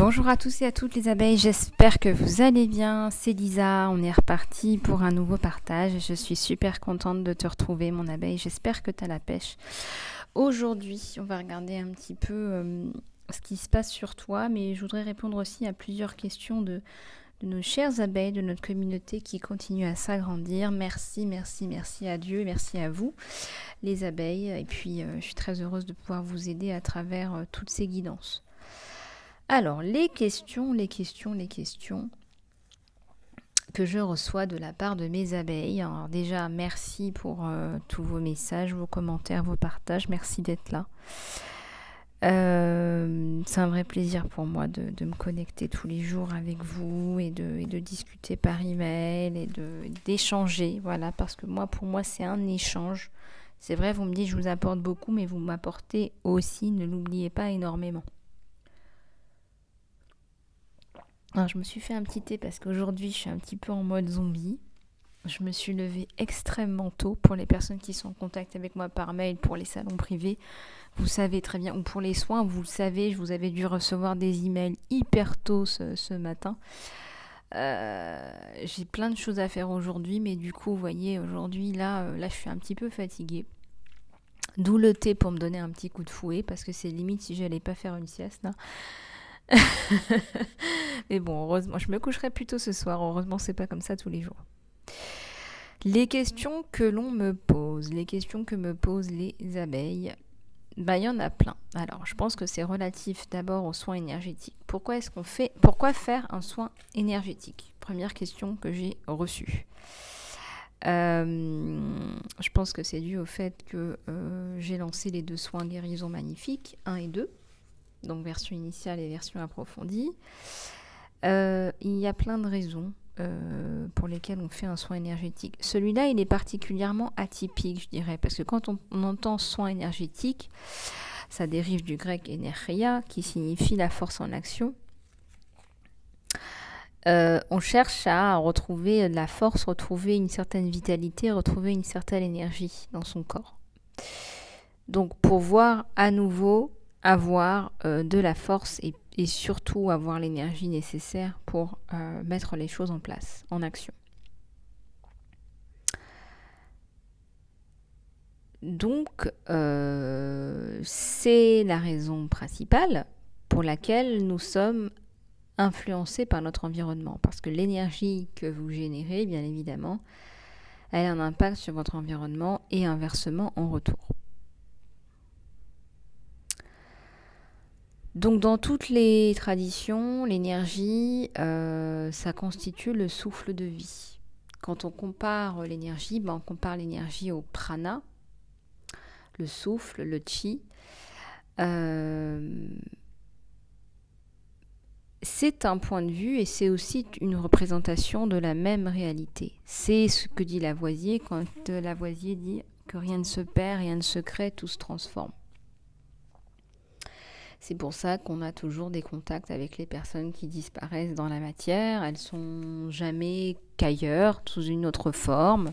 Bonjour à tous et à toutes les abeilles, j'espère que vous allez bien. C'est Lisa, on est reparti pour un nouveau partage. Je suis super contente de te retrouver mon abeille, j'espère que tu as la pêche. Aujourd'hui, on va regarder un petit peu ce qui se passe sur toi, mais je voudrais répondre aussi à plusieurs questions de nos chères abeilles, de notre communauté qui continue à s'agrandir. Merci, merci, merci à Dieu et merci à vous les abeilles. Et puis je suis très heureuse de pouvoir vous aider à travers toutes ces guidances. Alors, les questions que je reçois de la part de mes abeilles. Alors déjà, merci pour tous vos messages, vos commentaires, vos partages. Merci d'être là. C'est un vrai plaisir pour moi de me connecter tous les jours avec vous et de discuter par email et d'échanger. Voilà, parce que pour moi, c'est un échange. C'est vrai, vous me dites, je vous apporte beaucoup, mais vous m'apportez aussi, ne l'oubliez pas, énormément. Alors, je me suis fait un petit thé parce qu'aujourd'hui, je suis un petit peu en mode zombie. Je me suis levée extrêmement tôt. Pour les personnes qui sont en contact avec moi par mail, pour les salons privés, vous savez très bien, ou pour les soins, vous le savez, je vous avais dû recevoir des emails hyper tôt ce matin. J'ai plein de choses à faire aujourd'hui, mais du coup, vous voyez, aujourd'hui, là, je suis un petit peu fatiguée. D'où le thé pour me donner un petit coup de fouet, parce que c'est limite si j'allais pas faire une sieste, là. Mais bon, heureusement, je me coucherai plus tôt ce soir. Heureusement, c'est pas comme ça tous les jours. Les questions que l'on me pose, les questions que me posent les abeilles, il y en a plein. Alors, je pense que c'est relatif d'abord aux soins énergétiques. Pourquoi faire un soin énergétique? Première question que j'ai reçue. Je pense que c'est dû au fait que j'ai lancé les 2 soins guérison magnifiques, 1 et 2. Donc version initiale et version approfondie. Il y a plein de raisons pour lesquelles on fait un soin énergétique. Celui-là, il est particulièrement atypique, je dirais, parce que quand on entend soin énergétique, ça dérive du grec energia, qui signifie la force en action. On cherche à retrouver de la force, retrouver une certaine vitalité, retrouver une certaine énergie dans son corps. Donc pour voir à nouveau avoir de la force et surtout avoir l'énergie nécessaire pour mettre les choses en place, en action. Donc, c'est la raison principale pour laquelle nous sommes influencés par notre environnement. Parce que l'énergie que vous générez, bien évidemment, elle a un impact sur votre environnement et inversement en retour. Donc dans toutes les traditions, l'énergie, ça constitue le souffle de vie. Quand on compare l'énergie, on compare l'énergie au prana, le souffle, le chi. C'est un point de vue et c'est aussi une représentation de la même réalité. C'est ce que dit Lavoisier quand Lavoisier dit que rien ne se perd, rien ne se crée, tout se transforme. C'est pour ça qu'on a toujours des contacts avec les personnes qui disparaissent dans la matière. Elles sont jamais qu'ailleurs, sous une autre forme.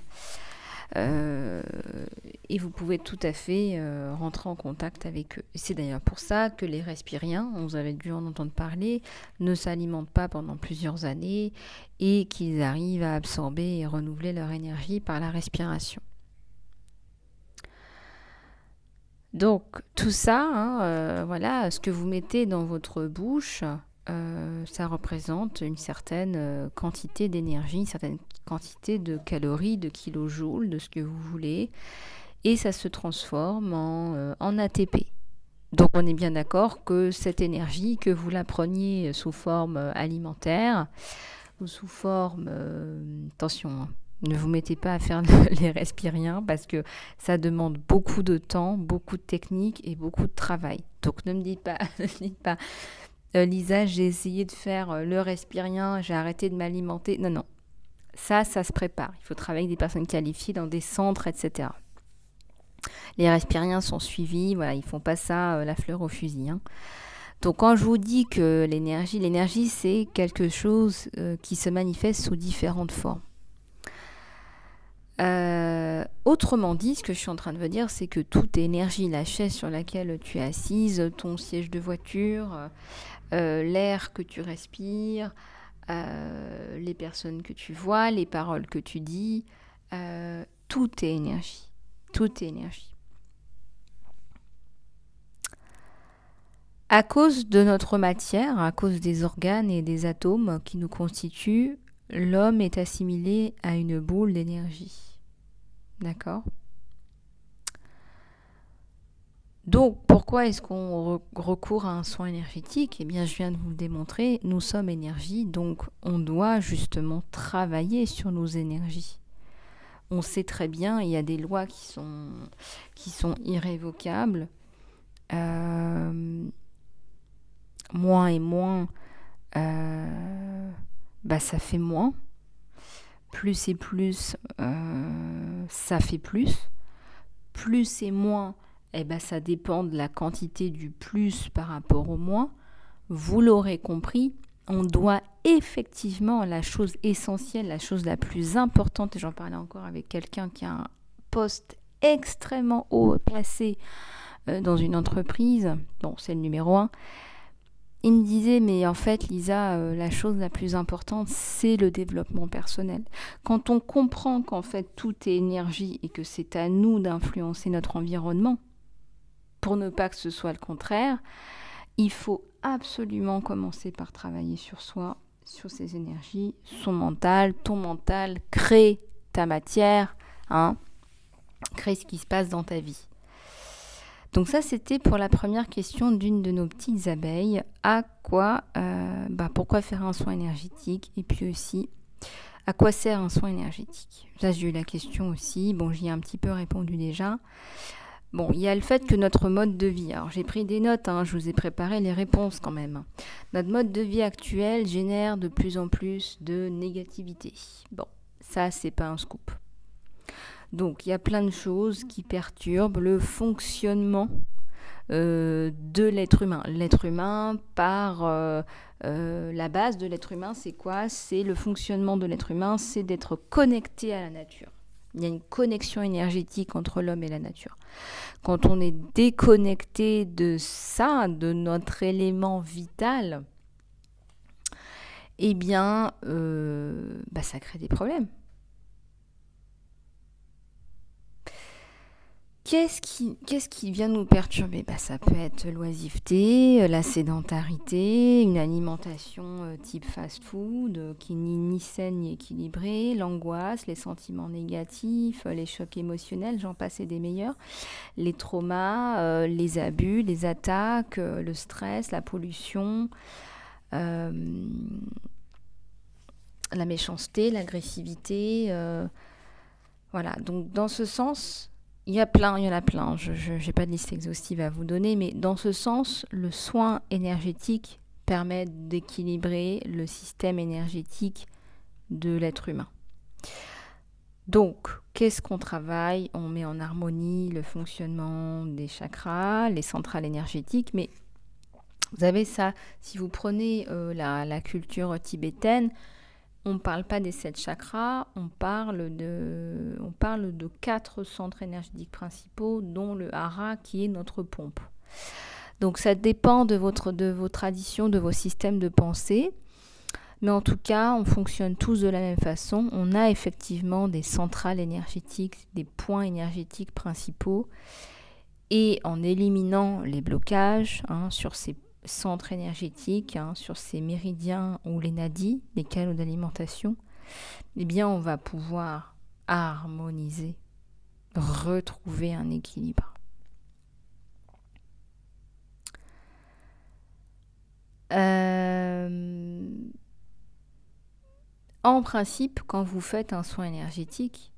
Et vous pouvez tout à fait rentrer en contact avec eux. C'est d'ailleurs pour ça que les respiriens, vous avez dû en entendre parler, ne s'alimentent pas pendant plusieurs années et qu'ils arrivent à absorber et renouveler leur énergie par la respiration. Donc tout ça, voilà, ce que vous mettez dans votre bouche, ça représente une certaine quantité d'énergie, une certaine quantité de calories, de kilojoules, de ce que vous voulez, et ça se transforme en ATP. Donc on est bien d'accord que cette énergie, que vous la preniez sous forme alimentaire ou sous forme, attention, ne vous mettez pas à faire les respiriens parce que ça demande beaucoup de temps, beaucoup de technique et beaucoup de travail. Donc ne me dites pas, Lisa, j'ai essayé de faire le respirien, j'ai arrêté de m'alimenter. Non. Ça se prépare. Il faut travailler avec des personnes qualifiées dans des centres, etc. Les respiriens sont suivis, voilà, ils font pas ça la fleur au fusil. Donc quand je vous dis que l'énergie c'est quelque chose qui se manifeste sous différentes formes. Autrement dit, ce que je suis en train de vous dire, c'est que toute énergie, la chaise sur laquelle tu es assise, ton siège de voiture, l'air que tu respires, les personnes que tu vois, les paroles que tu dis, tout est énergie. Tout est énergie. À cause de notre matière, à cause des organes et des atomes qui nous constituent, l'homme est assimilé à une boule d'énergie. D'accord ? Donc, pourquoi est-ce qu'on recourt à un soin énergétique ? Eh bien, je viens de vous le démontrer, nous sommes énergie, donc on doit justement travailler sur nos énergies. On sait très bien, il y a des lois qui sont irrévocables. Moins et moins, ça fait moins. Plus et plus, ça fait plus. Plus et moins, ça dépend de la quantité du plus par rapport au moins. Vous l'aurez compris, on doit effectivement, la chose essentielle, la chose la plus importante, et j'en parlais encore avec quelqu'un qui a un poste extrêmement haut placé dans une entreprise, bon, c'est le numéro 1. Il me disait, mais en fait, Lisa, la chose la plus importante, c'est le développement personnel. Quand on comprend qu'en fait, tout est énergie et que c'est à nous d'influencer notre environnement, pour ne pas que ce soit le contraire, il faut absolument commencer par travailler sur soi, sur ses énergies, son mental, ton mental, crée ta matière, crée ce qui se passe dans ta vie. Donc ça, c'était pour la première question d'une de nos petites abeilles. Pourquoi faire un soin énergétique ? Et puis aussi, à quoi sert un soin énergétique ? Ça, j'ai eu la question aussi. Bon, j'y ai un petit peu répondu déjà. Bon, il y a le fait que notre mode de vie... Alors, j'ai pris des notes, je vous ai préparé les réponses quand même. Notre mode de vie actuel génère de plus en plus de négativité. Bon, ça, c'est pas un scoop. Donc, il y a plein de choses qui perturbent le fonctionnement de l'être humain. L'être humain, par la base de l'être humain, c'est quoi ? C'est le fonctionnement de l'être humain, c'est d'être connecté à la nature. Il y a une connexion énergétique entre l'homme et la nature. Quand on est déconnecté de ça, de notre élément vital, eh bien, ça crée des problèmes. Qu'est-ce qui vient nous perturber ? Ça peut être l'oisiveté, la sédentarité, une alimentation type fast-food qui n'est ni saine ni équilibrée, l'angoisse, les sentiments négatifs, les chocs émotionnels, j'en passe et des meilleurs, les traumas, les abus, les attaques, le stress, la pollution, la méchanceté, l'agressivité. Voilà, donc dans ce sens... Il y en a plein. Je n'ai pas de liste exhaustive à vous donner, mais dans ce sens, le soin énergétique permet d'équilibrer le système énergétique de l'être humain. Donc, qu'est-ce qu'on travaille ? On met en harmonie le fonctionnement des chakras, les centrales énergétiques, mais vous avez ça, si vous prenez la culture tibétaine, on ne parle pas des 7 chakras, on parle de 4 centres énergétiques principaux, dont le hara qui est notre pompe. Donc ça dépend de vos traditions, de vos systèmes de pensée. Mais en tout cas, on fonctionne tous de la même façon. On a effectivement des centrales énergétiques, des points énergétiques principaux. Et en éliminant les blocages sur ces centres énergétiques, sur ces méridiens ou les nadis, les canaux d'alimentation, eh bien on va pouvoir harmoniser, retrouver un équilibre. En principe, quand vous faites un soin énergétique,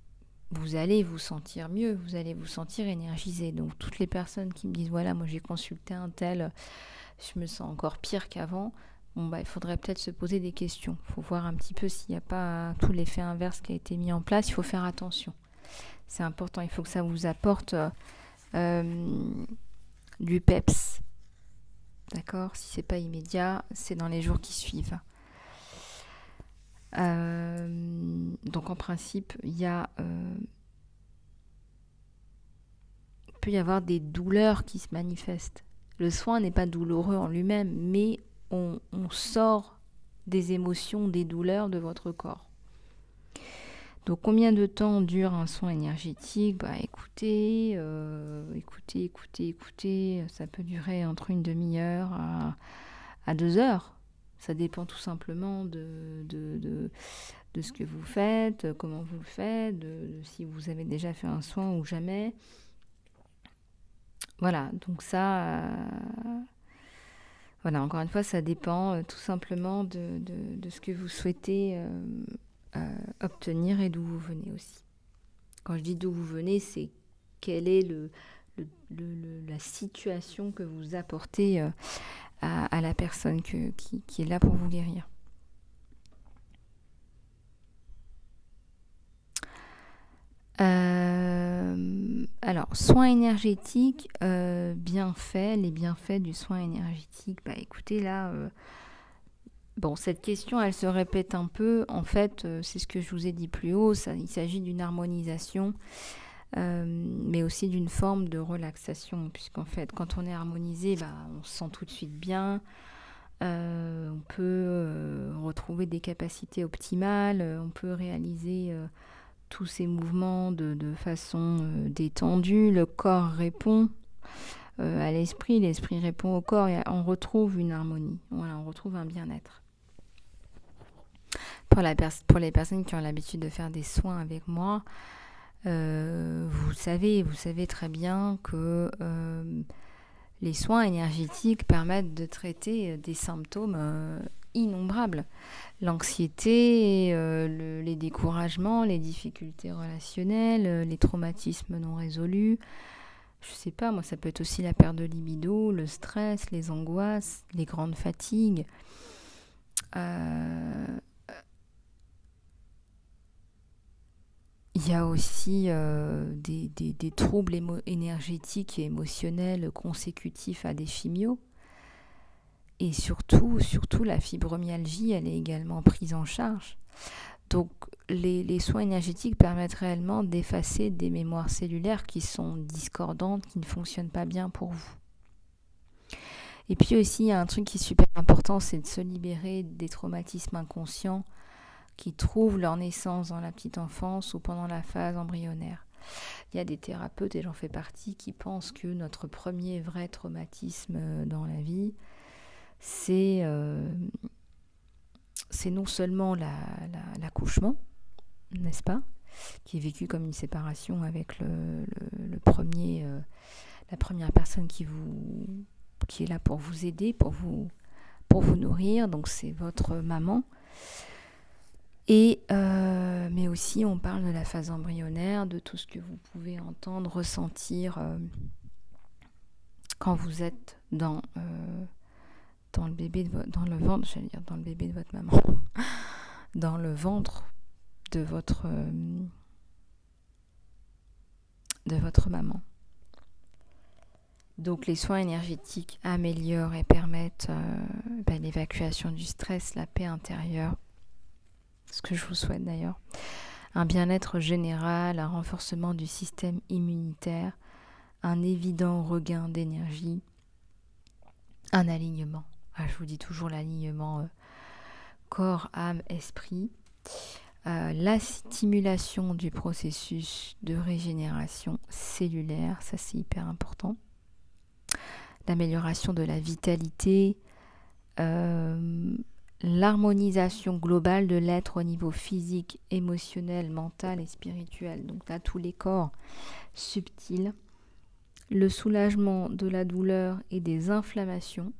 vous allez vous sentir mieux, vous allez vous sentir énergisé. Donc toutes les personnes qui me disent, voilà, moi j'ai consulté un tel, je me sens encore pire qu'avant, il faudrait peut-être se poser des questions. Il faut voir un petit peu s'il n'y a pas tout l'effet inverse qui a été mis en place. Il faut faire attention. C'est important, il faut que ça vous apporte du peps. D'accord ? Si ce n'est pas immédiat, c'est dans les jours qui suivent. Donc en principe, peut y avoir des douleurs qui se manifestent. Le soin n'est pas douloureux en lui-même, mais on sort des émotions, des douleurs de votre corps. Donc combien de temps dure un soin énergétique ? Écoutez, ça peut durer entre une demi-heure à 2 heures. Ça dépend tout simplement de ce que vous faites, comment vous le faites, de si vous avez déjà fait un soin ou jamais. Voilà, donc ça, voilà, encore une fois, ça dépend tout simplement de ce que vous souhaitez obtenir et d'où vous venez aussi. Quand je dis d'où vous venez, c'est quelle est la situation que vous apportez à la personne qui est là pour vous guérir. Alors, soins énergétiques, les bienfaits du soin énergétique. Écoutez, là, cette question, elle se répète un peu. En fait, c'est ce que je vous ai dit plus haut. Il s'agit d'une harmonisation, mais aussi d'une forme de relaxation. Puisqu'en fait, quand on est harmonisé, on se sent tout de suite bien. On peut retrouver des capacités optimales. On peut réaliser tous ces mouvements de façon détendue. Le corps répond à l'esprit, l'esprit répond au corps et on retrouve une harmonie. Voilà, on retrouve un bien-être. Pour les personnes qui ont l'habitude de faire des soins avec moi, vous savez très bien que les soins énergétiques permettent de traiter des symptômes innombrables. L'anxiété, les découragements, les difficultés relationnelles, les traumatismes non résolus. Je sais pas, moi, ça peut être aussi la perte de libido, le stress, les angoisses, les grandes fatigues. Il y a aussi des troubles énergétiques et émotionnels consécutifs à des chimios. Et surtout, la fibromyalgie, elle est également prise en charge. Donc, les soins énergétiques permettent réellement d'effacer des mémoires cellulaires qui sont discordantes, qui ne fonctionnent pas bien pour vous. Et puis aussi, il y a un truc qui est super important, c'est de se libérer des traumatismes inconscients qui trouvent leur naissance dans la petite enfance ou pendant la phase embryonnaire. Il y a des thérapeutes, et j'en fais partie, qui pensent que notre premier vrai traumatisme dans la vie, c'est non seulement l'accouchement, n'est-ce pas, qui est vécu comme une séparation avec la première personne qui est là pour vous aider, pour vous nourrir, donc c'est votre maman. Et mais aussi on parle de la phase embryonnaire, de tout ce que vous pouvez entendre, ressentir quand vous êtes dans le bébé dans le ventre, j'allais dire dans le bébé de votre maman, dans le ventre de votre maman. Donc les soins énergétiques améliorent et permettent l'évacuation du stress, la paix intérieure, ce que je vous souhaite d'ailleurs, un bien-être général, un renforcement du système immunitaire, un évident regain d'énergie, un alignement. Je vous dis toujours l'alignement corps, âme, esprit, la stimulation du processus de régénération cellulaire, ça c'est hyper important, l'amélioration de la vitalité, l'harmonisation globale de l'être au niveau physique, émotionnel, mental et spirituel, donc là tous les corps subtils, le soulagement de la douleur et des inflammations,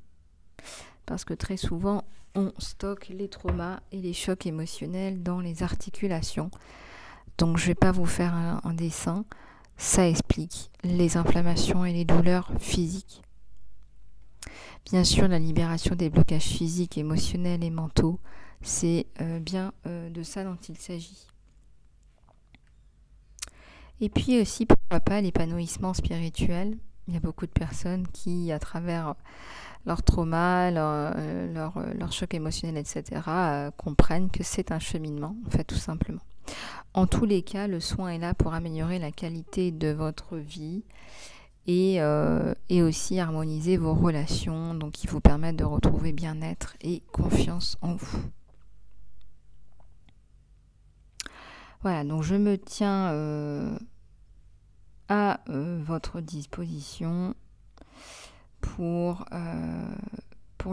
parce que très souvent on stocke les traumas et les chocs émotionnels dans les articulations. Donc je ne vais pas vous faire un dessin, ça explique les inflammations et les douleurs physiques. Bien sûr, la libération des blocages physiques, émotionnels et mentaux, c'est bien de ça dont il s'agit. Et puis aussi, pourquoi pas, l'épanouissement spirituel, Il y a beaucoup de personnes qui, à travers leur trauma, leur choc émotionnel, etc., comprennent que c'est un cheminement, en fait, tout simplement. En tous les cas, le soin est là pour améliorer la qualité de votre vie et aussi harmoniser vos relations, donc qui vous permettent de retrouver bien-être et confiance en vous. Voilà, donc je me tiens à votre disposition pour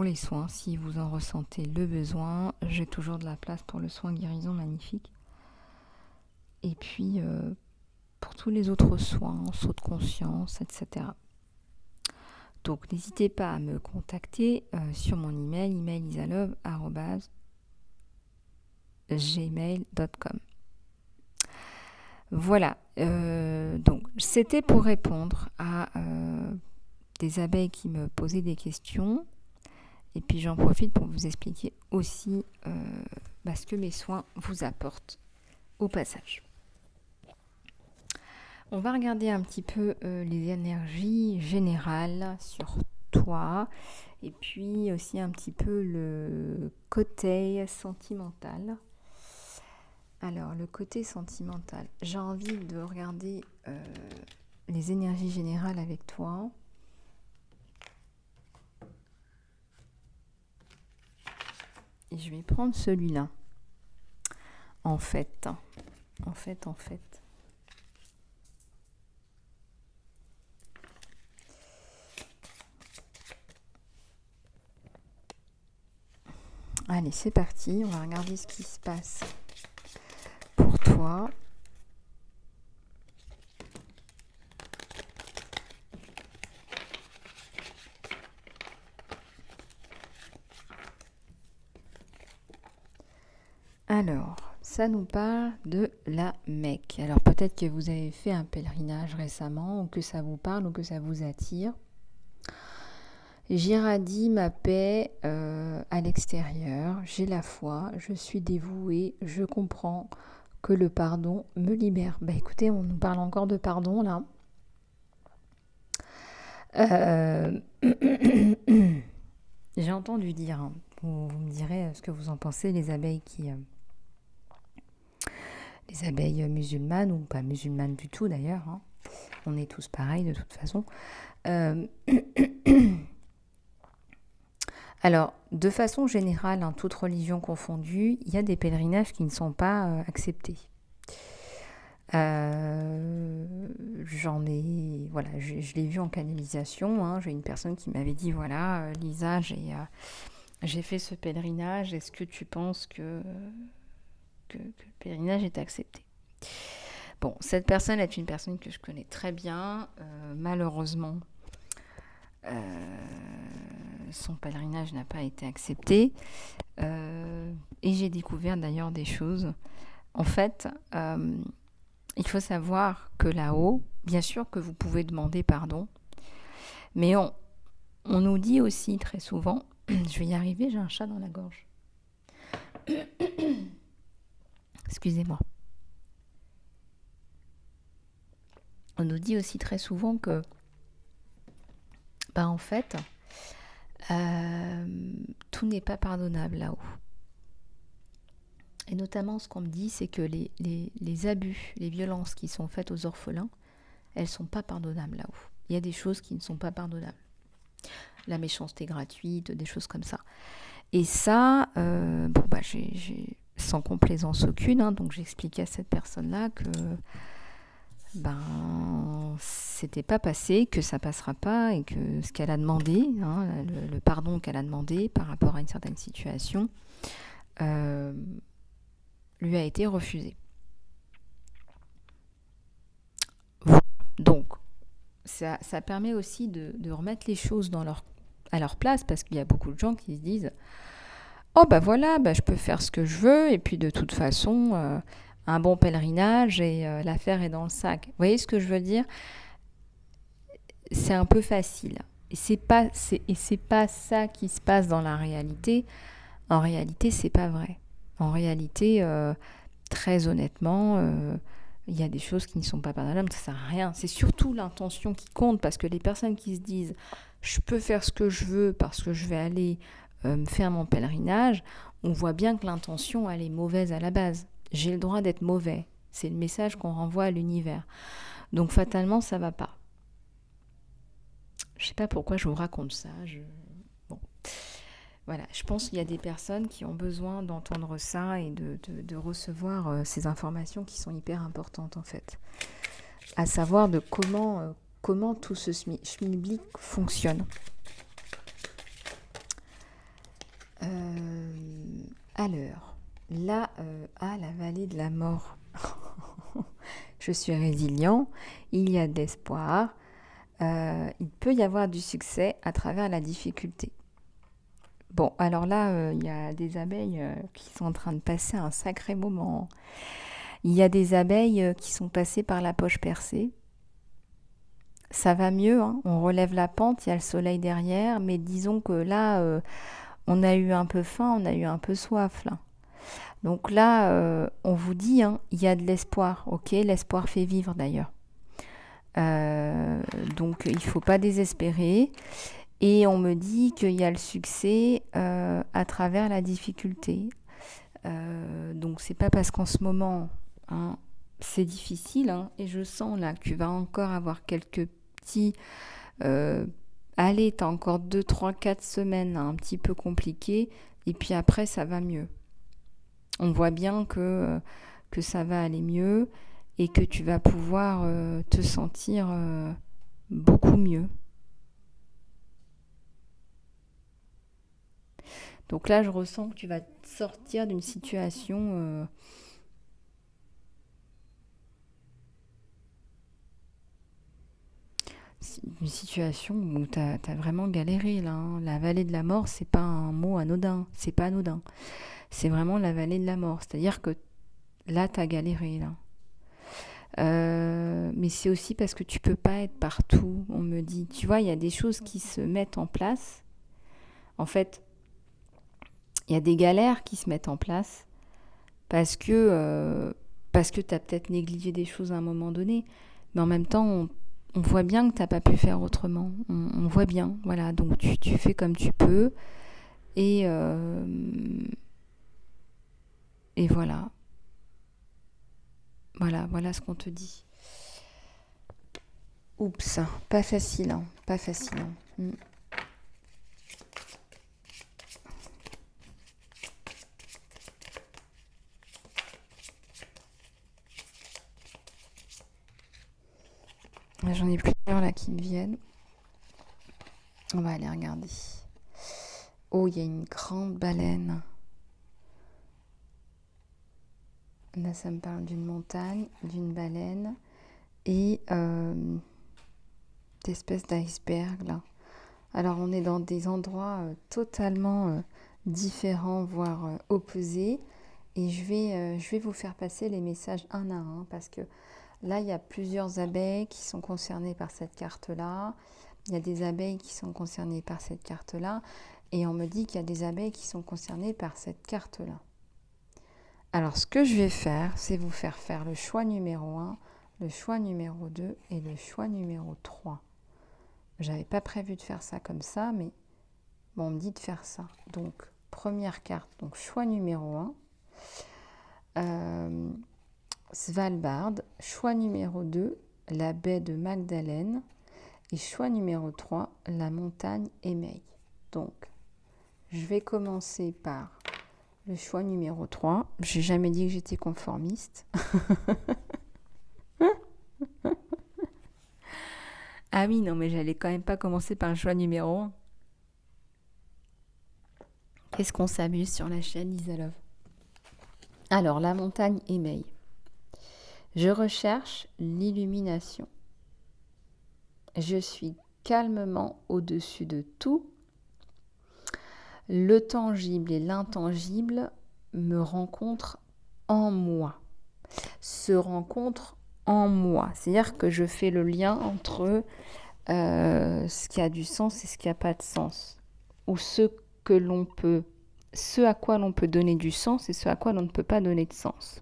les soins, si vous en ressentez le besoin. J'ai toujours de la place pour le soin guérison magnifique. Et puis, pour tous les autres soins, saut de conscience, etc. Donc, n'hésitez pas à me contacter sur mon email isalove@gmail.com. Voilà, donc c'était pour répondre à des abeilles qui me posaient des questions. Et puis j'en profite pour vous expliquer aussi ce que mes soins vous apportent au passage. On va regarder un petit peu les énergies générales sur toi et puis aussi un petit peu le côté sentimental. Alors, le côté sentimental, j'ai envie de regarder les énergies générales avec toi. Et je vais prendre celui-là. En fait. Allez, c'est parti. On va regarder ce qui se passe pour toi. Alors, ça nous parle de la Mecque. Alors peut-être que vous avez fait un pèlerinage récemment, ou que ça vous parle, ou que ça vous attire. J'irradie ma paix à l'extérieur, j'ai la foi, je suis dévouée, je comprends que le pardon me libère. Écoutez, on nous parle encore de pardon là. J'ai entendu dire, hein, vous me direz ce que vous en pensez, les abeilles les abeilles musulmanes, ou pas musulmanes du tout d'ailleurs, hein. On est tous pareils de toute façon. Alors, de façon générale, toute religion confondue, il y a des pèlerinages qui ne sont pas acceptés. Je l'ai vu en canalisation, hein. J'ai une personne qui m'avait dit, voilà, Lisa, j'ai fait ce pèlerinage, est-ce que tu penses que le pèlerinage est accepté? Bon, cette personne est une personne que je connais très bien. Malheureusement, son pèlerinage n'a pas été accepté. Et j'ai découvert d'ailleurs des choses. En fait, il faut savoir que là-haut, bien sûr que vous pouvez demander pardon, mais on nous dit aussi très souvent, je vais y arriver, j'ai un chat dans la gorge. Excusez-moi. On nous dit aussi très souvent que, en fait, tout n'est pas pardonnable là-haut. Et notamment, ce qu'on me dit, c'est que les abus, les violences qui sont faites aux orphelins, elles ne sont pas pardonnables là-haut. Il y a des choses qui ne sont pas pardonnables. La méchanceté gratuite, des choses comme ça. Et ça, j'ai sans complaisance aucune, hein, donc j'expliquais à cette personne-là que c'était pas passé, que ça passera pas, et que ce qu'elle a demandé, hein, le pardon qu'elle a demandé par rapport à une certaine situation, lui a été refusé. Voilà. Donc, ça permet aussi de remettre les choses à leur place, parce qu'il y a beaucoup de gens qui se disent « Oh je peux faire ce que je veux, et puis de toute façon, un bon pèlerinage, et l'affaire est dans le sac. » Vous voyez ce que je veux dire? C'est un peu facile. Et c'est pas ça qui se passe dans la réalité. En réalité, c'est pas vrai. En réalité, très honnêtement, Il y a des choses qui ne sont pas pardonnables, ça sert à rien. C'est surtout l'intention qui compte, parce que les personnes qui se disent je peux faire ce que je veux parce que je vais aller faire mon pèlerinage, on voit bien que l'intention elle est mauvaise à la base. J'ai le droit d'être mauvais. C'est le message qu'on renvoie à l'univers. Donc fatalement, ça va pas. Je sais pas pourquoi je vous raconte ça. Bon. Voilà, je pense qu'il y a des personnes qui ont besoin d'entendre ça et de recevoir ces informations qui sont hyper importantes en fait. À savoir de comment tout ce schmilblick fonctionne. Alors, là, la vallée de la mort. Je suis résilient, il y a de l'espoir, il peut y avoir du succès à travers la difficulté. Bon, alors là, il y a des abeilles qui sont en train de passer un sacré moment. Il y a des abeilles qui sont passées par la poche percée. Ça va mieux, hein, on relève la pente, il y a le soleil derrière, mais disons que là, on a eu un peu faim, on a eu un peu soif, là. Donc là, on vous dit, hein, il y a de l'espoir, ok? L'espoir fait vivre, d'ailleurs. Donc, il ne faut pas désespérer. Et on me dit qu'il y a le succès à travers la difficulté. Donc, c'est pas parce qu'en ce moment, hein, c'est difficile, hein, et je sens là que tu vas encore avoir quelques petits... allez, tu as encore 2, 3, 4 semaines là, un petit peu compliquées, et puis après, ça va mieux. On voit bien que ça va aller mieux et que tu vas pouvoir te sentir beaucoup mieux. Donc là, je ressens que tu vas sortir d'une situation où tu as vraiment galéré là, hein. La vallée de la mort, c'est pas un mot anodin, c'est pas anodin. C'est vraiment la vallée de la mort, c'est-à-dire que là, tu as galéré là. Mais c'est aussi parce que tu peux pas être partout, on me dit. Tu vois, il y a des choses qui se mettent en place. En fait, il y a des galères qui se mettent en place parce que tu as peut-être négligé des choses à un moment donné. Mais en même temps, on voit bien que tu n'as pas pu faire autrement. On voit bien, voilà. Donc tu fais comme tu peux. Et voilà. Voilà ce qu'on te dit. Oups, pas facile, hein, pas facile. Hein. J'en ai plusieurs là qui me viennent. On va aller regarder. Oh, il y a une grande baleine. Là, ça me parle d'une montagne, d'une baleine et d'espèces d'iceberg là. Alors, on est dans des endroits totalement différents, voire opposés. Et je vais vous faire passer les messages un à un parce que là, il y a plusieurs abeilles qui sont concernées par cette carte-là. Il y a des abeilles qui sont concernées par cette carte-là. Et on me dit qu'il y a des abeilles qui sont concernées par cette carte-là. Alors, ce que je vais faire, c'est vous faire le choix numéro 1, le choix numéro 2 et le choix numéro 3. J'avais pas prévu de faire ça comme ça, mais bon, on me dit de faire ça. Donc, première carte, donc choix numéro 1, Svalbard. Choix numéro 2, la baie de Magdalene. Et choix numéro 3, la montagne Émeille. Donc, je vais commencer par le choix numéro 3. J'ai jamais dit que j'étais conformiste. Ah oui, non, mais j'allais quand même pas commencer par le choix numéro 1. Qu'est-ce qu'on s'amuse sur la chaîne Lisa Love. Alors, la montagne Émeille. Je recherche l'illumination. Je suis calmement au-dessus de tout. Le tangible et l'intangible me rencontrent en moi. Se rencontrent en moi. C'est-à-dire que je fais le lien entre ce qui a du sens et ce qui n'a pas de sens. Ou ce à quoi l'on peut donner du sens et ce à quoi l'on ne peut pas donner de sens.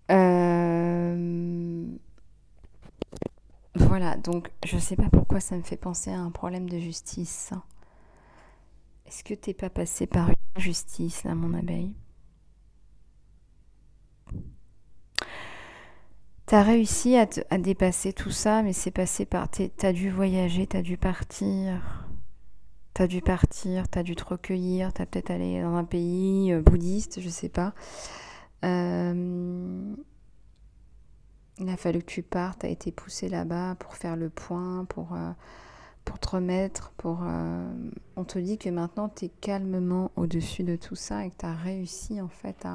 Euh, Voilà, donc je sais pas pourquoi ça me fait penser à un problème de justice. Est-ce que t'es pas passé par une injustice là, mon abeille? T'as réussi à dépasser tout ça, mais c'est passé par... T'as dû voyager, t'as dû partir. T'as dû partir, t'as dû te recueillir, t'as peut-être allé dans un pays bouddhiste, je sais pas. Euh, il a fallu que tu partes, t'as été poussé là-bas pour faire le point, pour te remettre, on te dit que maintenant t'es calmement au-dessus de tout ça et que t'as réussi en fait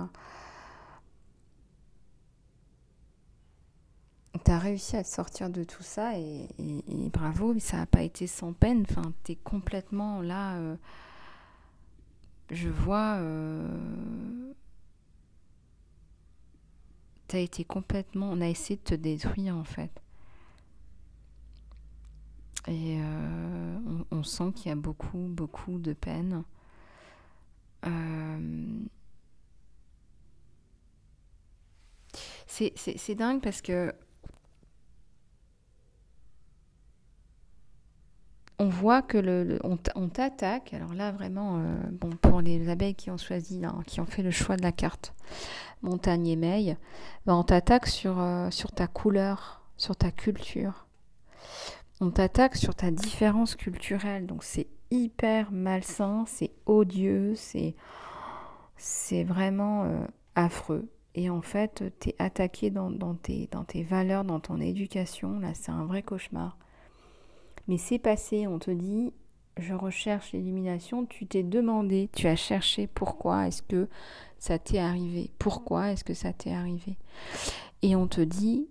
T'as réussi à te sortir de tout ça et bravo, mais ça n'a pas été sans peine. Enfin, t'es complètement là. Je vois, t'as été complètement. On a essayé de te détruire en fait. Et on sent qu'il y a beaucoup, beaucoup de peine. Euh, c'est dingue parce que on voit que on t'attaque. Alors là, vraiment, bon, pour les abeilles qui ont choisi, là, qui ont fait le choix de la carte montagne émeille, ben on t'attaque sur ta couleur, sur ta culture. On t'attaque sur ta différence culturelle. Donc c'est hyper malsain, c'est odieux, c'est vraiment affreux. Et en fait, t'es attaqué dans tes valeurs, dans ton éducation. Là, c'est un vrai cauchemar. Mais c'est passé, on te dit, je recherche l'élimination. Tu t'es demandé, tu as cherché pourquoi est-ce que ça t'est arrivé. Pourquoi est-ce que ça t'est arrivé. Et on te dit,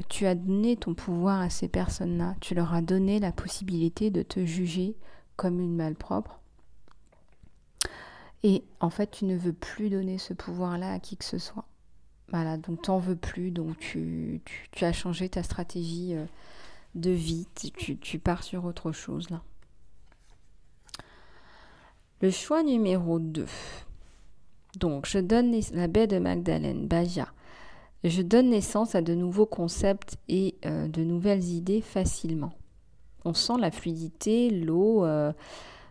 tu as donné ton pouvoir à ces personnes-là. Tu leur as donné la possibilité de te juger comme une malpropre. Et en fait, tu ne veux plus donner ce pouvoir-là à qui que ce soit. Voilà, donc t'en veux plus, donc tu as changé ta stratégie de vie, tu pars sur autre chose là. Le choix numéro 2. Donc, je donne la baie de Magdalene, Baja. Je donne naissance à de nouveaux concepts et de nouvelles idées facilement. On sent la fluidité, l'eau,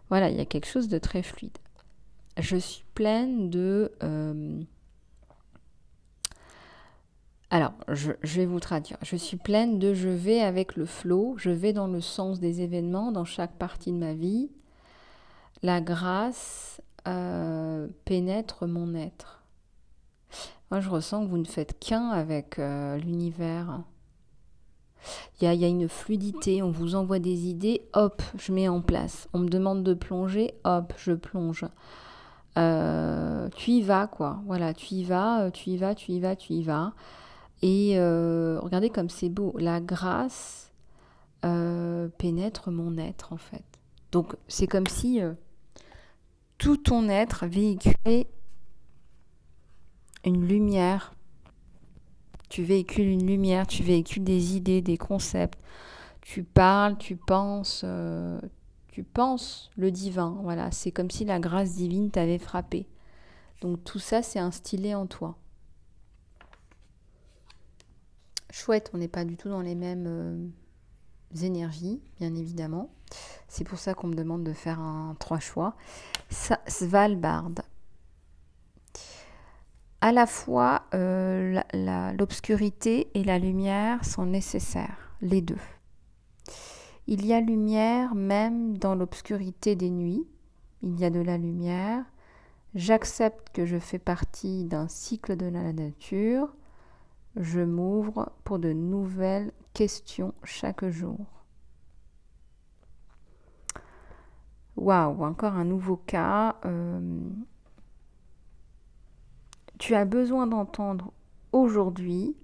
voilà, il y a quelque chose de très fluide. Je suis pleine de... alors, je vais vous traduire. Je suis pleine de je vais avec le flot, je vais dans le sens des événements dans chaque partie de ma vie. La grâce pénètre mon être. Moi, je ressens que vous ne faites qu'un avec l'univers. Il y a une fluidité, on vous envoie des idées, hop, je mets en place. On me demande de plonger, hop, je plonge. Tu y vas, quoi. Voilà, tu y vas, tu y vas, tu y vas, tu y vas. Et regardez comme c'est beau. La grâce pénètre mon être, en fait. Donc, c'est comme si tout ton être véhiculait une lumière. Tu véhicules une lumière, tu véhicules des idées, des concepts. Tu parles, tu penses le divin. Voilà, c'est comme si la grâce divine t'avait frappé. Donc tout ça, c'est instillé en toi. Chouette, on n'est pas du tout dans les mêmes énergies, bien évidemment. C'est pour ça qu'on me demande de faire un 3 choix. Svalbard. À la fois, l'obscurité et la lumière sont nécessaires, les deux. Il y a lumière même dans l'obscurité des nuits. Il y a de la lumière. J'accepte que je fais partie d'un cycle de la nature. Je m'ouvre pour de nouvelles questions chaque jour. Waouh, encore un nouveau cas. Tu as besoin d'entendre aujourd'hui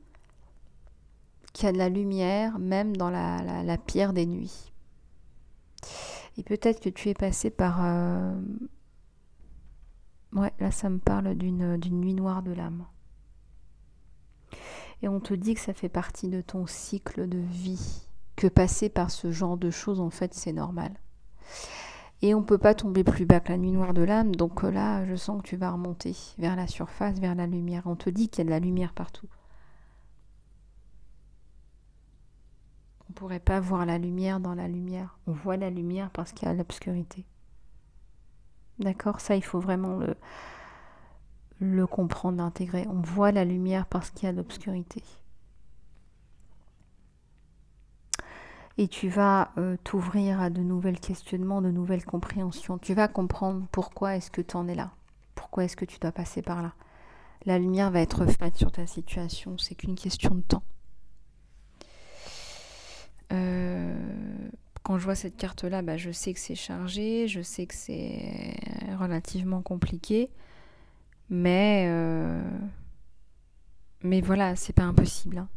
qu'il y a de la lumière même dans la pire des nuits. Et peut-être que tu es passé par... ouais, là ça me parle d'une nuit noire de l'âme. Et on te dit que ça fait partie de ton cycle de vie, que passer par ce genre de choses, en fait, c'est normal. Et on ne peut pas tomber plus bas que la nuit noire de l'âme, donc là, je sens que tu vas remonter vers la surface, vers la lumière. On te dit qu'il y a de la lumière partout. On ne pourrait pas voir la lumière dans la lumière. On voit la lumière parce qu'il y a l'obscurité. D'accord? Ça, il faut vraiment le comprendre, l'intégrer. On voit la lumière parce qu'il y a l'obscurité. Et tu vas t'ouvrir à de nouvelles questionnements, de nouvelles compréhensions. Tu vas comprendre pourquoi est-ce que tu en es là. Pourquoi est-ce que tu dois passer par là. La lumière va être faite sur ta situation. C'est qu'une question de temps. Quand je vois cette carte-là, je sais que c'est chargé. Je sais que c'est relativement compliqué. Mais voilà, c'est pas impossible. Hein.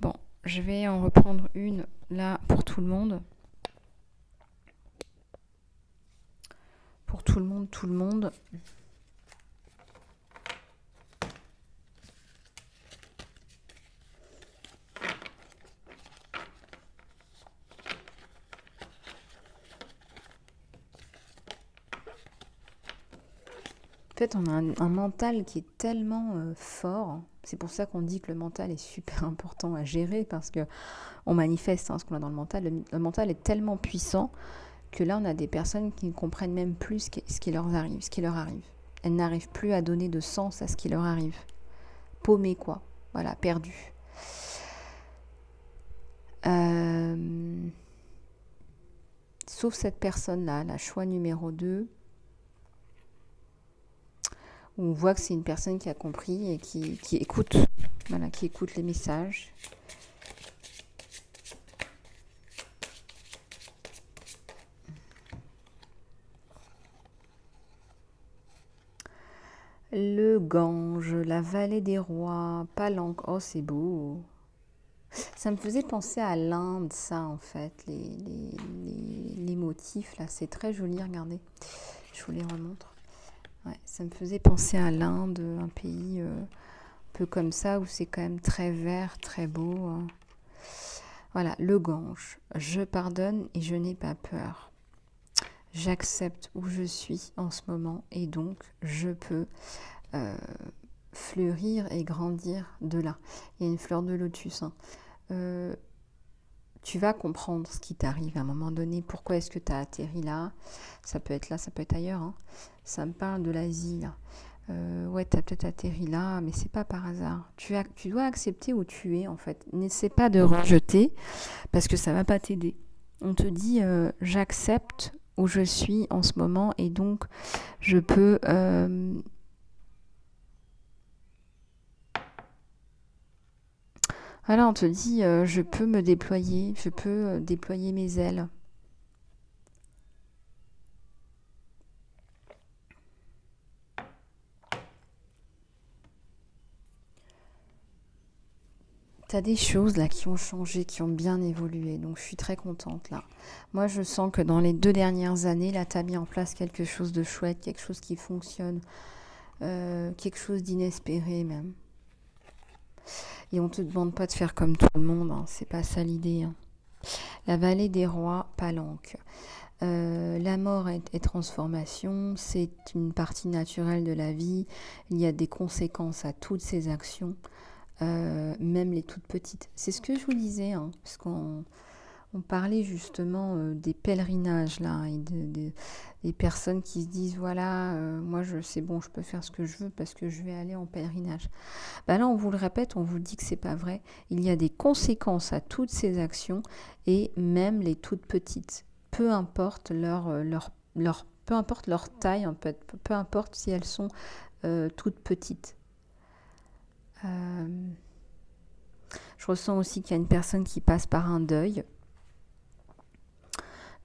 Bon, je vais en reprendre une là pour tout le monde. Pour tout le monde, tout le monde. En fait, on a un mental qui est tellement fort. C'est pour ça qu'on dit que le mental est super important à gérer parce que on manifeste ce qu'on a dans le mental. Le mental est tellement puissant que là, on a des personnes qui ne comprennent même plus ce qui leur arrive. Elles n'arrivent plus à donner de sens à ce qui leur arrive. Paumées, quoi. Voilà, perdues. Sauf cette personne-là, la choix numéro 2. On voit que c'est une personne qui a compris et qui écoute, voilà, qui écoute les messages. Le Gange, la vallée des rois, Palanque, oh c'est beau. Ça me faisait penser à l'Inde, ça en fait, les motifs là, c'est très joli, regardez, je vous les remontre. Ouais, ça me faisait penser à l'Inde, un pays un peu comme ça, où c'est quand même très vert, très beau. Voilà, le Gange. Je pardonne et je n'ai pas peur. J'accepte où je suis en ce moment et donc je peux fleurir et grandir de là. Il y a une fleur de lotus. Tu vas comprendre ce qui t'arrive à un moment donné. Pourquoi est-ce que tu as atterri là? Ça peut être là, ça peut être ailleurs. Hein. Ça me parle de l'Asie. Là. Ouais, tu as peut-être atterri là, mais c'est pas par hasard. Tu dois accepter où tu es en fait. N'essaie pas de rejeter parce que ça va pas t'aider. On te dit j'accepte où je suis en ce moment et donc je peux voilà, on te dit je peux me déployer, je peux déployer mes ailes. T'as des choses là qui ont changé, qui ont bien évolué, donc je suis très contente là. Moi je sens que dans les 2 dernières années, là t'as mis en place quelque chose de chouette, quelque chose qui fonctionne, quelque chose d'inespéré même. Et on te demande pas de faire comme tout le monde, hein, c'est pas ça l'idée. Hein. La vallée des rois, Palanque. La mort est transformation, c'est une partie naturelle de la vie, il y a des conséquences à toutes ces actions. Même les toutes petites. C'est ce que je vous disais, hein, parce qu'on parlait justement des pèlerinages là, et des personnes qui se disent voilà, moi c'est bon, je peux faire ce que je veux parce que je vais aller en pèlerinage. Là, on vous le répète, on vous dit que c'est pas vrai. Il y a des conséquences à toutes ces actions et même les toutes petites. Peu importe peu importe leur taille, en fait, peu importe si elles sont toutes petites. Je ressens aussi qu'il y a une personne qui passe par un deuil.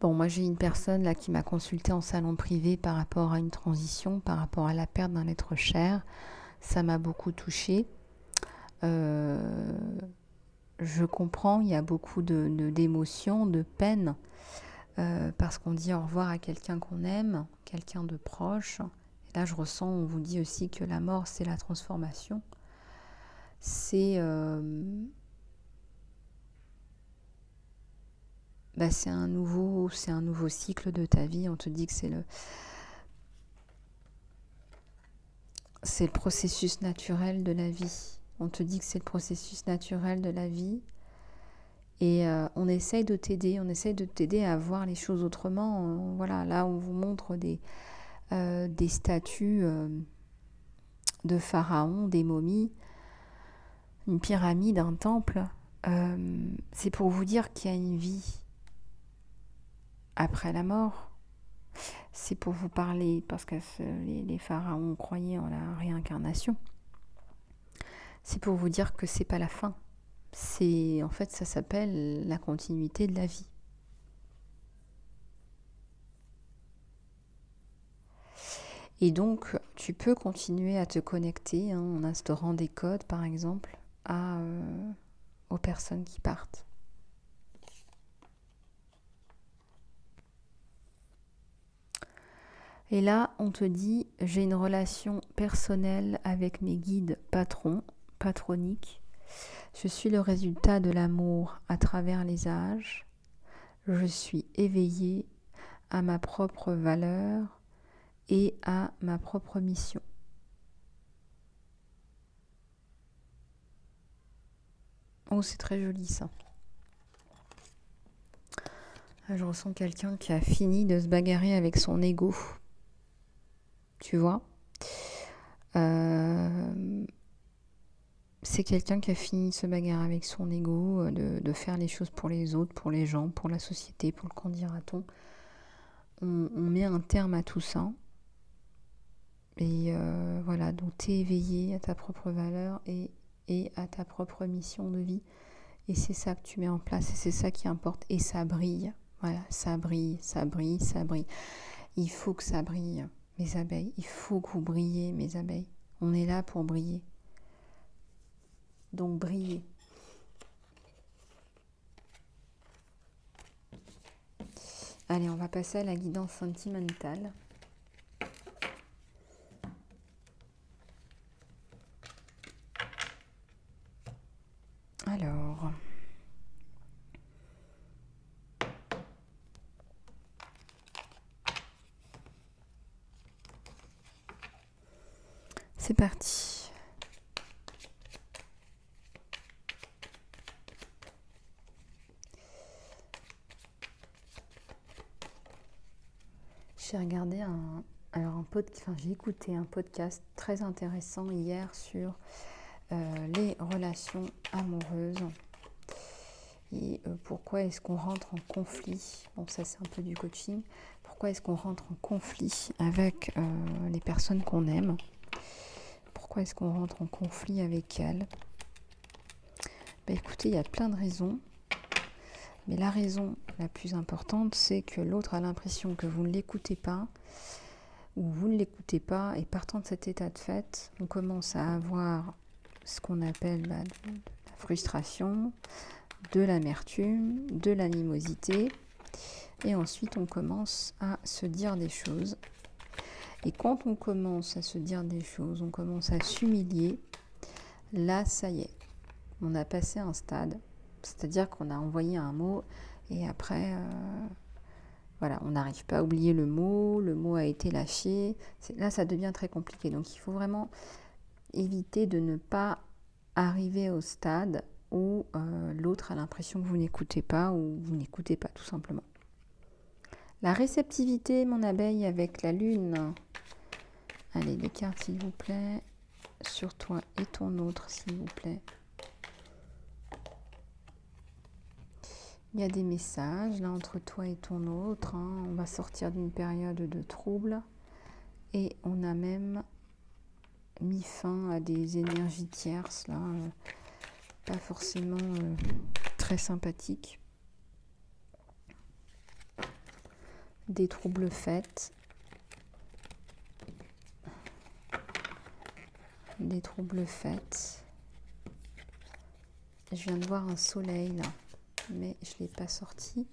Bon, moi j'ai une personne là qui m'a consultée en salon privé par rapport à une transition, par rapport à la perte d'un être cher. Ça m'a beaucoup touchée. Je comprends, il y a beaucoup d'émotions, de peine, parce qu'on dit au revoir à quelqu'un qu'on aime, quelqu'un de proche. Et là je ressens, on vous dit aussi que la mort c'est la transformation. C'est un nouveau cycle de ta vie. On te dit que c'est le processus naturel de la vie. On te dit que c'est le processus naturel de la vie. Et on essaye de t'aider à voir les choses autrement. Voilà, là, on vous montre des statues de pharaons, des momies, une pyramide, un temple. C'est pour vous dire qu'il y a une vie après la mort. C'est pour vous parler, parce que les pharaons croyaient en la réincarnation. C'est pour vous dire que c'est pas la fin. En fait, ça s'appelle la continuité de la vie. Et donc, tu peux continuer à te connecter en instaurant des codes, par exemple, aux personnes qui partent. Et là, on te dit, j'ai une relation personnelle avec mes guides patrons, patroniques. Je suis le résultat de l'amour à travers les âges. Je suis éveillée à ma propre valeur et à ma propre mission. Oh, c'est très joli ça. Je ressens quelqu'un qui a fini de se bagarrer avec son ego. Tu vois, c'est quelqu'un qui a fini de se bagarrer avec son ego, de faire les choses pour les autres, pour les gens, pour la société, pour le qu'en dira-t-on. On met un terme à tout ça. Et voilà, donc t'es éveillé à ta propre valeur et à ta propre mission de vie. Et c'est ça que tu mets en place et c'est ça qui importe. Et ça brille. Voilà, ça brille, ça brille, ça brille. Il faut que ça brille. Mes abeilles, il faut que vous brillez, mes abeilles. On est là pour briller. Donc brillez. Allez, on va passer à la guidance sentimentale. Alors, c'est parti. J'ai regardé j'ai écouté un podcast très intéressant hier sur les relations amoureuses et pourquoi est-ce qu'on rentre en conflit. Bon, ça c'est un peu du coaching. Pourquoi est-ce qu'on rentre en conflit avec les personnes qu'on aime? Pourquoi est-ce qu'on rentre en conflit avec elles? Écoutez, il y a plein de raisons. Mais la raison la plus importante, c'est que l'autre a l'impression que vous ne l'écoutez pas, ou vous ne l'écoutez pas, et partant de cet état de fait, on commence à avoir ce qu'on appelle de la frustration, de l'amertume, de l'animosité, et ensuite on commence à se dire des choses. Et quand on commence à se dire des choses, on commence à s'humilier, là ça y est, on a passé un stade. C'est-à-dire qu'on a envoyé un mot et après, voilà, on n'arrive pas à oublier le mot a été lâché. Là, ça devient très compliqué. Donc, il faut vraiment éviter de ne pas arriver au stade où l'autre a l'impression que vous n'écoutez pas ou vous n'écoutez pas, tout simplement. La réceptivité, mon abeille, avec la lune. Allez, des cartes, s'il vous plaît. Sur toi et ton autre, s'il vous plaît. Il y a des messages là entre toi et ton autre. On va sortir d'une période de trouble. Et on a même mis fin à des énergies tierces là, pas forcément très sympathiques. Des troubles faits. Des troubles faits. Je viens de voir un soleil là, mais je ne l'ai pas sorti.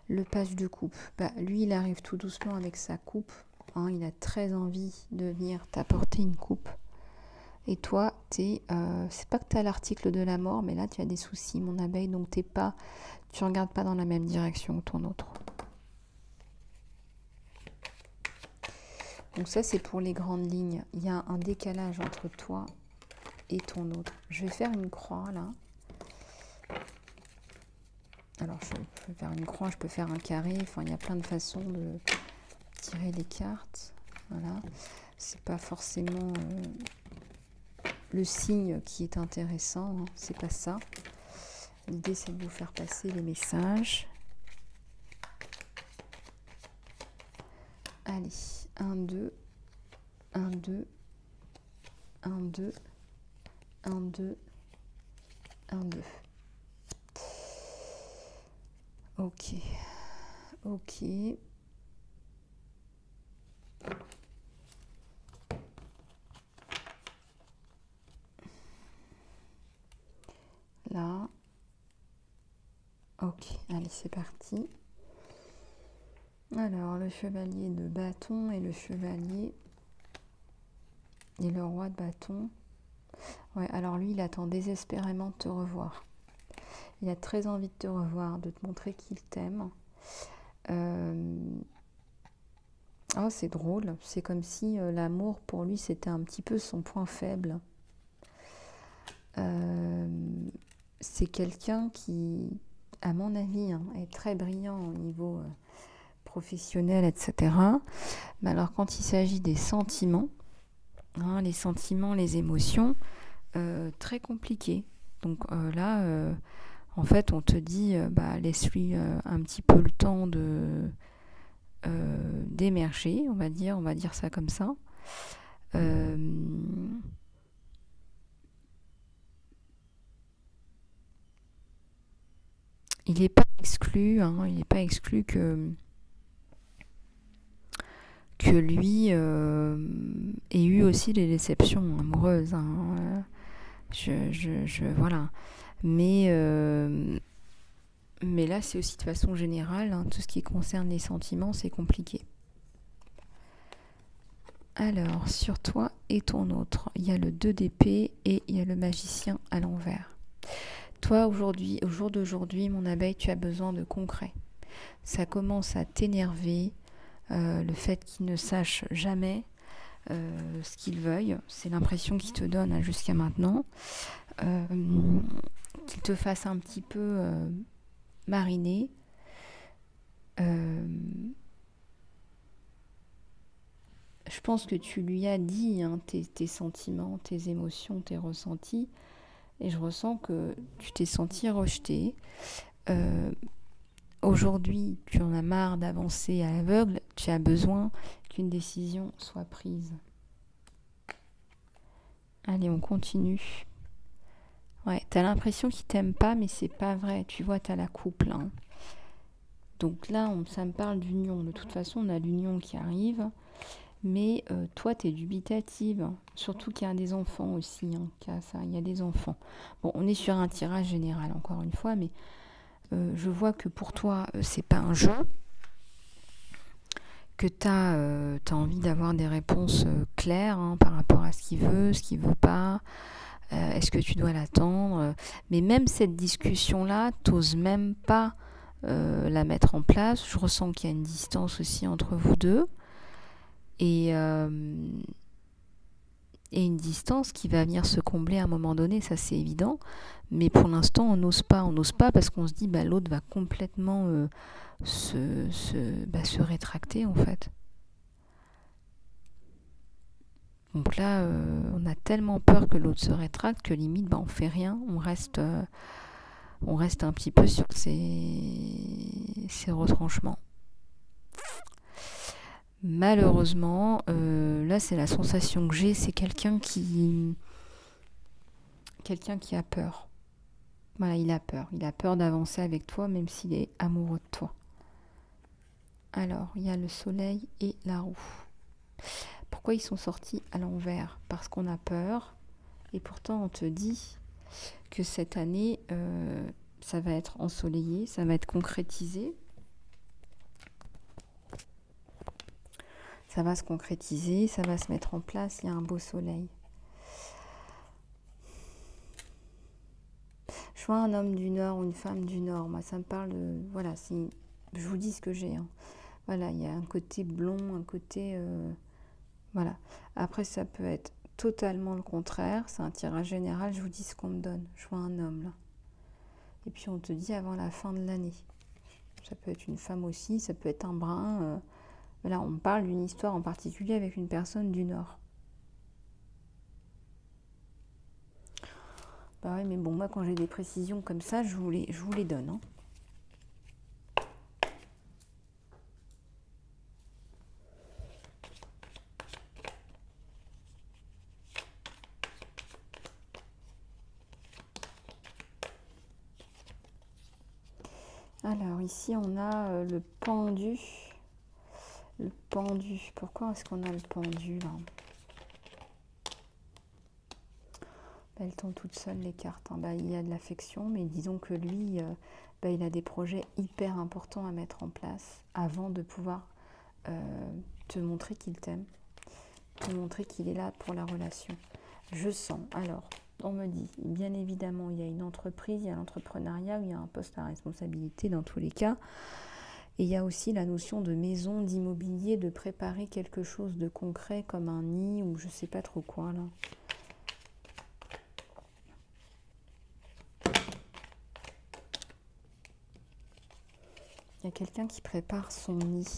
Le page de coupe, lui il arrive tout doucement avec sa coupe, il a très envie de venir t'apporter une coupe. Et toi, c'est pas que tu as l'article de la mort, mais là tu as des soucis, mon abeille, donc tu regardes pas dans la même direction que ton autre. Donc ça c'est pour les grandes lignes. Il y a un décalage entre toi et ton autre. Je vais faire une croix là. Alors je peux faire une croix, je peux faire un carré, enfin il y a plein de façons de tirer les cartes. Voilà. C'est pas forcément le signe qui est intéressant, hein. C'est pas ça. L'idée c'est de vous faire passer les messages. Allez, 1, 2, 1, 2, 1, 2, 1, 2, 1, 2. Ok, ok. Là. Ok, allez, c'est parti. Alors, le chevalier de bâton et le chevalier et le roi de bâton. Ouais, alors lui, il attend désespérément de te revoir. Il a très envie de te revoir, de te montrer qu'il t'aime. Oh, c'est drôle. C'est comme si l'amour, pour lui, c'était un petit peu son point faible. C'est quelqu'un qui, à mon avis, hein, est très brillant au niveau professionnel, etc. Mais alors, quand il s'agit des sentiments, hein, les sentiments, les émotions, très compliqué. Donc là, en fait, on te dit, laisse-lui un petit peu le temps d'émerger, on va dire ça comme ça. Il n'est pas exclu, hein, il n'est pas exclu que lui ait eu aussi des déceptions amoureuses. Hein. Voilà. Mais là, c'est aussi de façon générale, hein, tout ce qui concerne les sentiments, c'est compliqué. Alors, sur toi et ton autre, il y a le 2 d'épée et il y a le magicien à l'envers. Toi, aujourd'hui, au jour d'aujourd'hui, mon abeille, tu as besoin de concret. Ça commence à t'énerver, le fait qu'il ne sache jamais ce qu'il veuille. C'est l'impression qu'il te donne hein, jusqu'à maintenant. Qu'il te fasse un petit peu mariner. Je pense que tu lui as dit hein, tes sentiments, tes émotions, tes ressentis. Et je ressens que tu t'es senti rejeté. Aujourd'hui, tu en as marre d'avancer à l'aveugle. Tu as besoin qu'une décision soit prise. Allez, on continue. Ouais, t'as l'impression qu'il t'aime pas, mais c'est pas vrai. Tu vois, t'as la coupe là. Hein. Donc là, ça me parle d'union. De toute façon, on a l'union qui arrive. Mais toi, t'es dubitative. Surtout qu'il y a des enfants aussi. Hein, il y a des enfants. Bon, on est sur un tirage général, encore une fois, mais je vois que pour toi, c'est pas un jeu. Que t'as envie d'avoir des réponses claires hein, par rapport à ce qu'il veut pas. Est-ce que tu dois l'attendre? Mais même cette discussion-là, t'oses même pas la mettre en place. Je ressens qu'il y a une distance aussi entre vous deux. Et une distance qui va venir se combler à un moment donné, ça c'est évident. Mais pour l'instant, on n'ose pas parce qu'on se dit l'autre va complètement se rétracter en fait. Donc là, on a tellement peur que l'autre se rétracte que limite, on fait rien, on reste un petit peu sur ces retranchements. Malheureusement, là c'est la sensation que j'ai, c'est quelqu'un qui a peur. Voilà, il a peur d'avancer avec toi même s'il est amoureux de toi. Alors, il y a le soleil et la roue. Pourquoi ils sont sortis à l'envers? Parce qu'on a peur et pourtant on te dit que cette année ça va être ensoleillé, ça va être concrétisé. Ça va se concrétiser, ça va se mettre en place, il y a un beau soleil. Je vois un homme du Nord ou une femme du Nord, moi ça me parle de... Voilà, je vous dis ce que j'ai. Hein. Voilà, il y a un côté blond, un côté... voilà. Après ça peut être totalement le contraire. C'est un tirage général, je vous dis ce qu'on me donne. Je vois un homme là. Et puis on te dit avant la fin de l'année. Ça peut être une femme aussi, ça peut être un brun. Là, on parle d'une histoire en particulier avec une personne du Nord. Bah oui, mais bon, moi quand j'ai des précisions comme ça, je vous les donne. Hein. Alors ici on a le pendu. Le pendu. Pourquoi est-ce qu'on a le pendu là? Elles tombent toutes seules les cartes. Hein. Bah, il y a de l'affection, mais disons que lui, il a des projets hyper importants à mettre en place avant de pouvoir te montrer qu'il t'aime, te montrer qu'il est là pour la relation. Je sens. Alors, on me dit, bien évidemment, il y a une entreprise, il y a l'entrepreneuriat, il y a un poste à responsabilité dans tous les cas. Et il y a aussi la notion de maison, d'immobilier, de préparer quelque chose de concret comme un nid ou je sais pas trop quoi là. Il y a quelqu'un qui prépare son nid,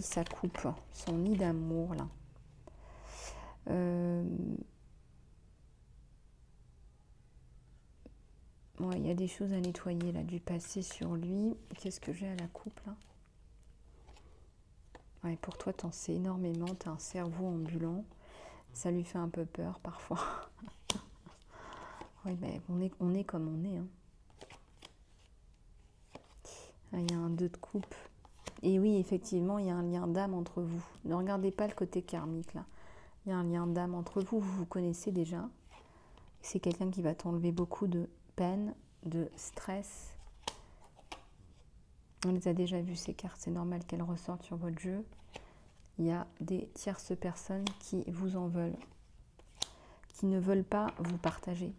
sa coupe, son nid d'amour là. Ouais, il y a des choses à nettoyer là, du passé sur lui. Qu'est-ce que j'ai à la coupe là? Ouais, pour toi, t'en sais énormément, t'as un cerveau ambulant. Ça lui fait un peu peur parfois. Oui, mais on est comme on est. Hein. Ah, il y a un 2 de coupe. Et oui, effectivement, il y a un lien d'âme entre vous. Ne regardez pas le côté karmique là. Il y a un lien d'âme entre vous, vous vous connaissez déjà. C'est quelqu'un qui va t'enlever beaucoup de peine, de stress. On les a déjà vues ces cartes, c'est normal qu'elles ressortent sur votre jeu. Il y a des tierces personnes qui vous en veulent, qui ne veulent pas vous partager.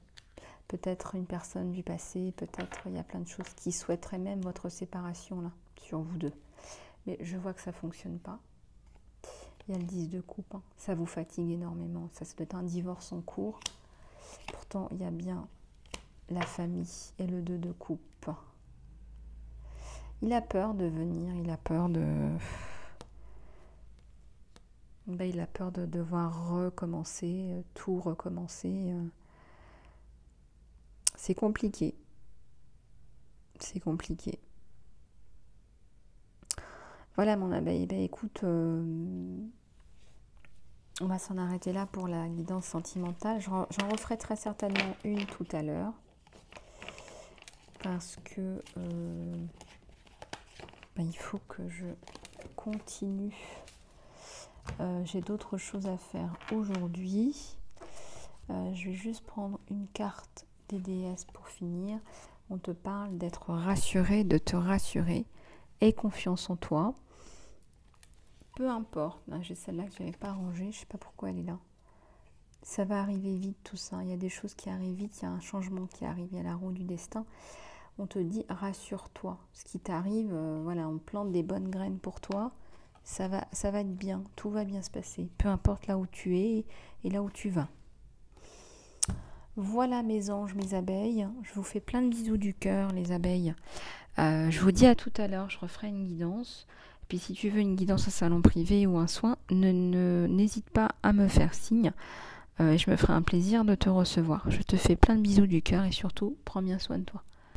Peut-être une personne du passé, peut-être il y a plein de choses qui souhaiteraient même votre séparation là, sur vous deux. Mais je vois que ça ne fonctionne pas. Il y a le 10 de coupe, hein. Ça vous fatigue énormément. Ça doit être un divorce en cours. Pourtant, il y a bien la famille et le 2 de coupe. Il a peur de venir, il a peur de... il a peur de devoir recommencer, tout recommencer. C'est compliqué. C'est compliqué. Voilà mon abeille. Écoute, on va s'en arrêter là pour la guidance sentimentale. J'en referai très certainement une tout à l'heure. Parce que il faut que je continue. J'ai d'autres choses à faire aujourd'hui. Je vais juste prendre une carte des déesses pour finir. On te parle d'être rassuré, de te rassurer. Aie confiance en toi. Peu importe. J'ai celle-là que je n'avais pas rangée. Je ne sais pas pourquoi elle est là. Ça va arriver vite tout ça. Il y a des choses qui arrivent vite. Il y a un changement qui arrive. Il y a la roue du destin. On te dit rassure-toi. Ce qui t'arrive, on plante des bonnes graines pour toi. Ça va être bien. Tout va bien se passer. Peu importe là où tu es et là où tu vas. Voilà mes anges, mes abeilles. Je vous fais plein de bisous du cœur, les abeilles. Je vous dis à tout à l'heure. Je referai une guidance. Puis si tu veux une guidance en salon privé ou un soin, n'hésite pas à me faire signe. Je me ferai un plaisir de te recevoir. Je te fais plein de bisous du cœur et surtout, prends bien soin de toi.